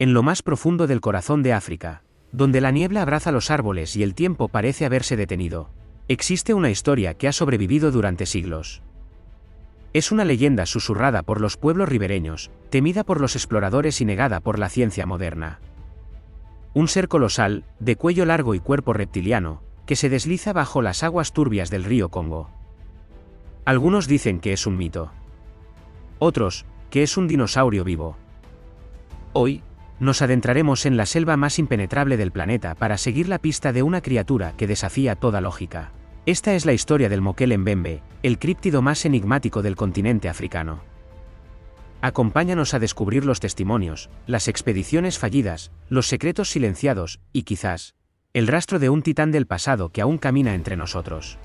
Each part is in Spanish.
En lo más profundo del corazón de África, donde la niebla abraza los árboles y el tiempo parece haberse detenido, existe una historia que ha sobrevivido durante siglos. Es una leyenda susurrada por los pueblos ribereños, temida por los exploradores y negada por la ciencia moderna. Un ser colosal, de cuello largo y cuerpo reptiliano, que se desliza bajo las aguas turbias del río Congo. Algunos dicen que es un mito. Otros, que es un dinosaurio vivo. Hoy, nos adentraremos en la selva más impenetrable del planeta para seguir la pista de una criatura que desafía toda lógica. Esta es la historia del Mokele Mbembe, el críptido más enigmático del continente africano. Acompáñanos a descubrir los testimonios, las expediciones fallidas, los secretos silenciados, y quizás, el rastro de un titán del pasado que aún camina entre nosotros.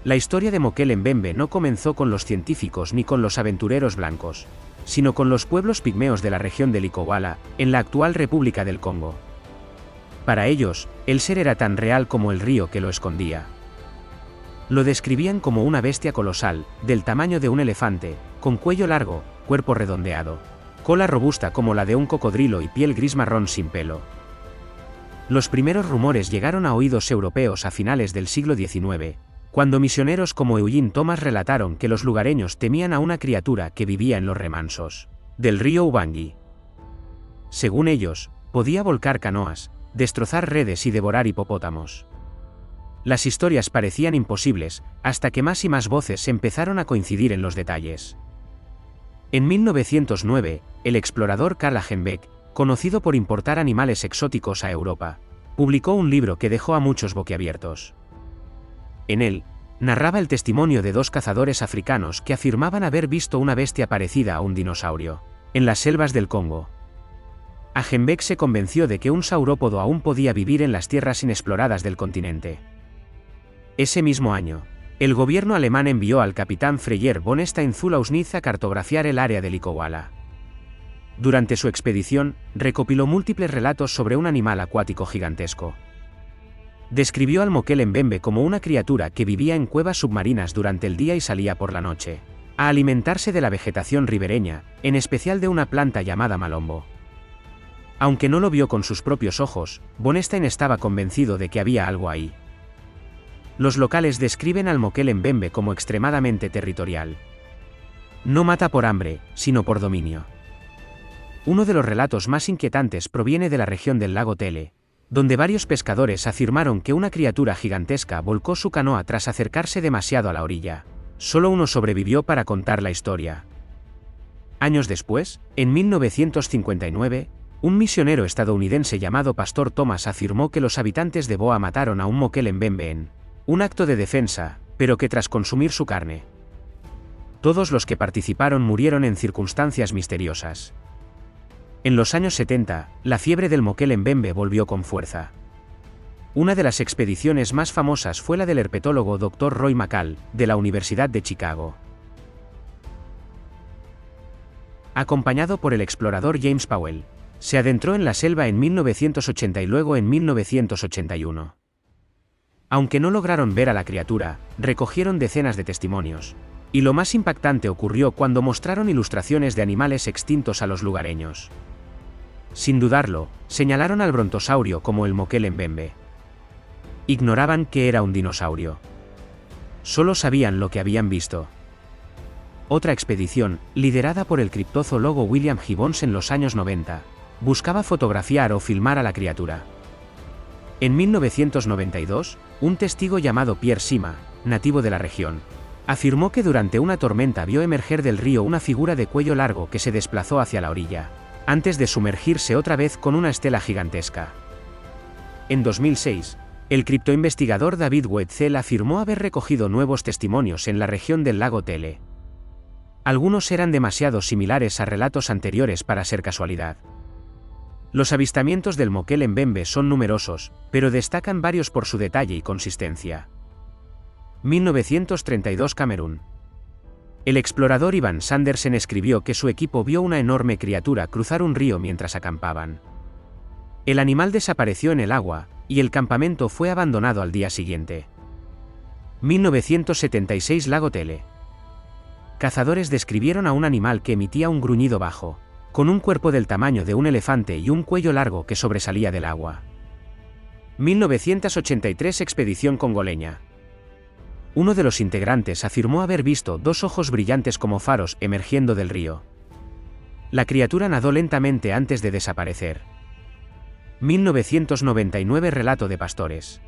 La historia de Mokele Mbembe no comenzó con los científicos ni con los aventureros blancos, sino con los pueblos pigmeos de la región de Likouala, en la actual República del Congo. Para ellos, el ser era tan real como el río que lo escondía. Lo describían como una bestia colosal, del tamaño de un elefante, con cuello largo, cuerpo redondeado, cola robusta como la de un cocodrilo y piel gris marrón sin pelo. Los primeros rumores llegaron a oídos europeos a finales del siglo XIX, cuando misioneros como Eugene Thomas relataron que los lugareños temían a una criatura que vivía en los remansos del río Ubangi. Según ellos, podía volcar canoas, destrozar redes y devorar hipopótamos. Las historias parecían imposibles, hasta que más y más voces empezaron a coincidir en los detalles. En 1909, el explorador Karl Hagenbeck, conocido por importar animales exóticos a Europa, publicó un libro que dejó a muchos boquiabiertos. En él, narraba el testimonio de dos cazadores africanos que afirmaban haber visto una bestia parecida a un dinosaurio, en las selvas del Congo. Hagenbeck se convenció de que un saurópodo aún podía vivir en las tierras inexploradas del continente. Ese mismo año, el gobierno alemán envió al capitán Freyer von Stein-Zulausnitz a cartografiar el área de Likouala. Durante su expedición, recopiló múltiples relatos sobre un animal acuático gigantesco. Describió al Mokele Mbembe como una criatura que vivía en cuevas submarinas durante el día y salía por la noche, a alimentarse de la vegetación ribereña, en especial de una planta llamada malombo. Aunque no lo vio con sus propios ojos, von Stein estaba convencido de que había algo ahí. Los locales describen al Mokele Mbembe como extremadamente territorial. No mata por hambre, sino por dominio. Uno de los relatos más inquietantes proviene de la región del lago Tele, donde varios pescadores afirmaron que una criatura gigantesca volcó su canoa tras acercarse demasiado a la orilla. Solo uno sobrevivió para contar la historia. Años después, en 1959, un misionero estadounidense llamado Pastor Thomas afirmó que los habitantes de Boa mataron a un Mokele Mbembe en un acto de defensa, pero que tras consumir su carne, todos los que participaron murieron en circunstancias misteriosas. En los años 70, la fiebre del Mokele Mbembe volvió con fuerza. Una de las expediciones más famosas fue la del herpetólogo Dr. Roy McCall, de la Universidad de Chicago. Acompañado por el explorador James Powell, se adentró en la selva en 1980 y luego en 1981. Aunque no lograron ver a la criatura, recogieron decenas de testimonios. Y lo más impactante ocurrió cuando mostraron ilustraciones de animales extintos a los lugareños. Sin dudarlo, señalaron al brontosaurio como el Mokele Mbembe. Ignoraban que era un dinosaurio. Solo sabían lo que habían visto. Otra expedición, liderada por el criptozoólogo William Gibbons en los años 90, buscaba fotografiar o filmar a la criatura. En 1992, un testigo llamado Pierre Sima, nativo de la región, afirmó que durante una tormenta vio emerger del río una figura de cuello largo que se desplazó hacia la orilla, antes de sumergirse otra vez con una estela gigantesca. En 2006, el criptoinvestigador David Wetzel afirmó haber recogido nuevos testimonios en la región del lago Tele. Algunos eran demasiado similares a relatos anteriores para ser casualidad. Los avistamientos del Mokele Mbembe son numerosos, pero destacan varios por su detalle y consistencia. 1932 Camerún. El explorador Ivan Sandersen escribió que su equipo vio una enorme criatura cruzar un río mientras acampaban. El animal desapareció en el agua, y el campamento fue abandonado al día siguiente. 1976 Lago Tele. Cazadores describieron a un animal que emitía un gruñido bajo, con un cuerpo del tamaño de un elefante y un cuello largo que sobresalía del agua. 1983 Expedición congoleña. Uno de los integrantes afirmó haber visto dos ojos brillantes como faros emergiendo del río. La criatura nadó lentamente antes de desaparecer. 1999 Relato de pastores.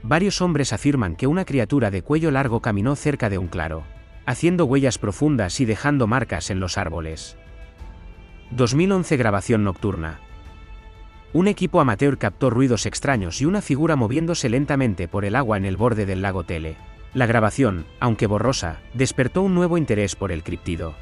Varios hombres afirman que una criatura de cuello largo caminó cerca de un claro, haciendo huellas profundas y dejando marcas en los árboles. 2011 Grabación nocturna. Un equipo amateur captó ruidos extraños y una figura moviéndose lentamente por el agua en el borde del lago Tele. La grabación, aunque borrosa, despertó un nuevo interés por el críptido.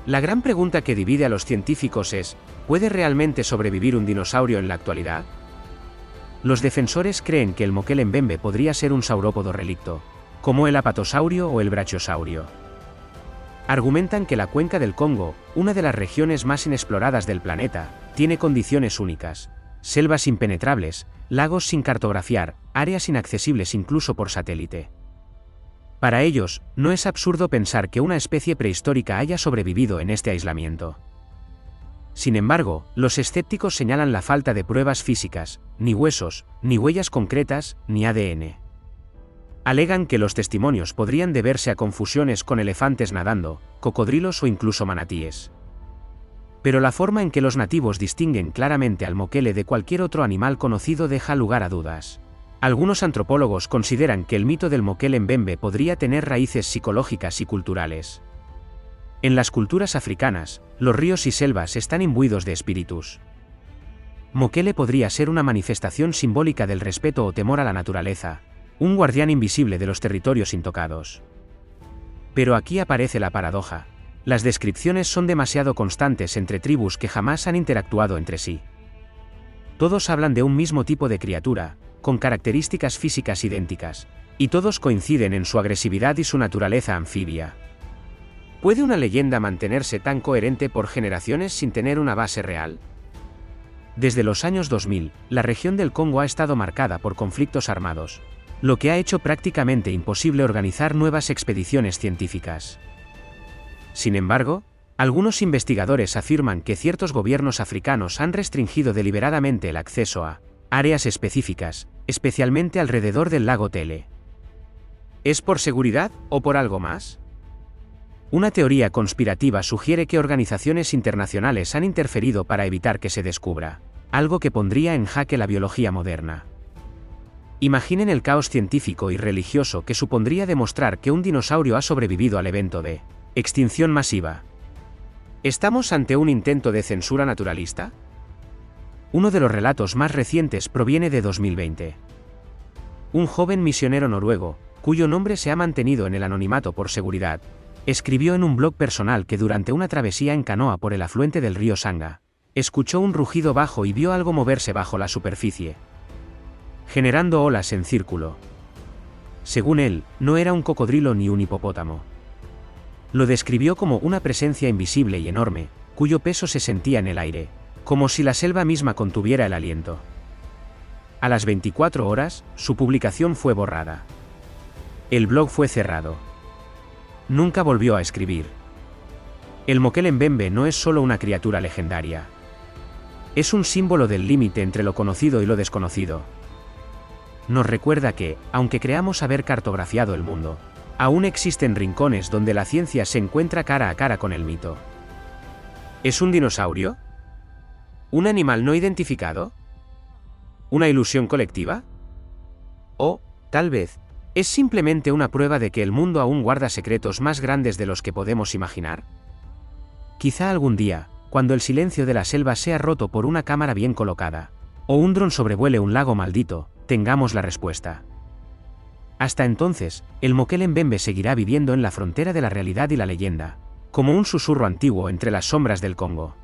La gran pregunta que divide a los científicos es, ¿puede realmente sobrevivir un dinosaurio en la actualidad? Los defensores creen que el Mokele Mbembe podría ser un saurópodo relicto, como el apatosaurio o el brachiosaurio. Argumentan que la cuenca del Congo, una de las regiones más inexploradas del planeta, tiene condiciones únicas: selvas impenetrables, lagos sin cartografiar, áreas inaccesibles incluso por satélite. Para ellos, no es absurdo pensar que una especie prehistórica haya sobrevivido en este aislamiento. Sin embargo, los escépticos señalan la falta de pruebas físicas, ni huesos, ni huellas concretas, ni ADN. Alegan que los testimonios podrían deberse a confusiones con elefantes nadando, cocodrilos o incluso manatíes. Pero la forma en que los nativos distinguen claramente al Mokele de cualquier otro animal conocido deja lugar a dudas. Algunos antropólogos consideran que el mito del Mokele Mbembe podría tener raíces psicológicas y culturales. En las culturas africanas, los ríos y selvas están imbuidos de espíritus. Mokele podría ser una manifestación simbólica del respeto o temor a la naturaleza, un guardián invisible de los territorios intocados. Pero aquí aparece la paradoja: las descripciones son demasiado constantes entre tribus que jamás han interactuado entre sí. Todos hablan de un mismo tipo de criatura, con características físicas idénticas, y todos coinciden en su agresividad y su naturaleza anfibia. ¿Puede una leyenda mantenerse tan coherente por generaciones sin tener una base real? Desde los años 2000, la región del Congo ha estado marcada por conflictos armados, lo que ha hecho prácticamente imposible organizar nuevas expediciones científicas. Sin embargo, algunos investigadores afirman que ciertos gobiernos africanos han restringido deliberadamente el acceso a áreas específicas, especialmente alrededor del lago Tele. ¿Es por seguridad o por algo más? Una teoría conspirativa sugiere que organizaciones internacionales han interferido para evitar que se descubra, algo que pondría en jaque la biología moderna. Imaginen el caos científico y religioso que supondría demostrar que un dinosaurio ha sobrevivido al evento de extinción masiva. ¿Estamos ante un intento de censura naturalista? Uno de los relatos más recientes proviene de 2020. Un joven misionero noruego, cuyo nombre se ha mantenido en el anonimato por seguridad, escribió en un blog personal que durante una travesía en canoa por el afluente del río Sanga, escuchó un rugido bajo y vio algo moverse bajo la superficie, generando olas en círculo. Según él, no era un cocodrilo ni un hipopótamo. Lo describió como una presencia invisible y enorme, cuyo peso se sentía en el aire, como si la selva misma contuviera el aliento. A las 24 horas, su publicación fue borrada. El blog fue cerrado. Nunca volvió a escribir. El Mokele Mbembe no es solo una criatura legendaria. Es un símbolo del límite entre lo conocido y lo desconocido. Nos recuerda que, aunque creamos haber cartografiado el mundo, aún existen rincones donde la ciencia se encuentra cara a cara con el mito. ¿Es un dinosaurio? ¿Un animal no identificado? ¿Una ilusión colectiva? O, tal vez, ¿es simplemente una prueba de que el mundo aún guarda secretos más grandes de los que podemos imaginar? Quizá algún día, cuando el silencio de la selva sea roto por una cámara bien colocada, o un dron sobrevuele un lago maldito, tengamos la respuesta. Hasta entonces, el Mokele Mbembe seguirá viviendo en la frontera de la realidad y la leyenda, como un susurro antiguo entre las sombras del Congo.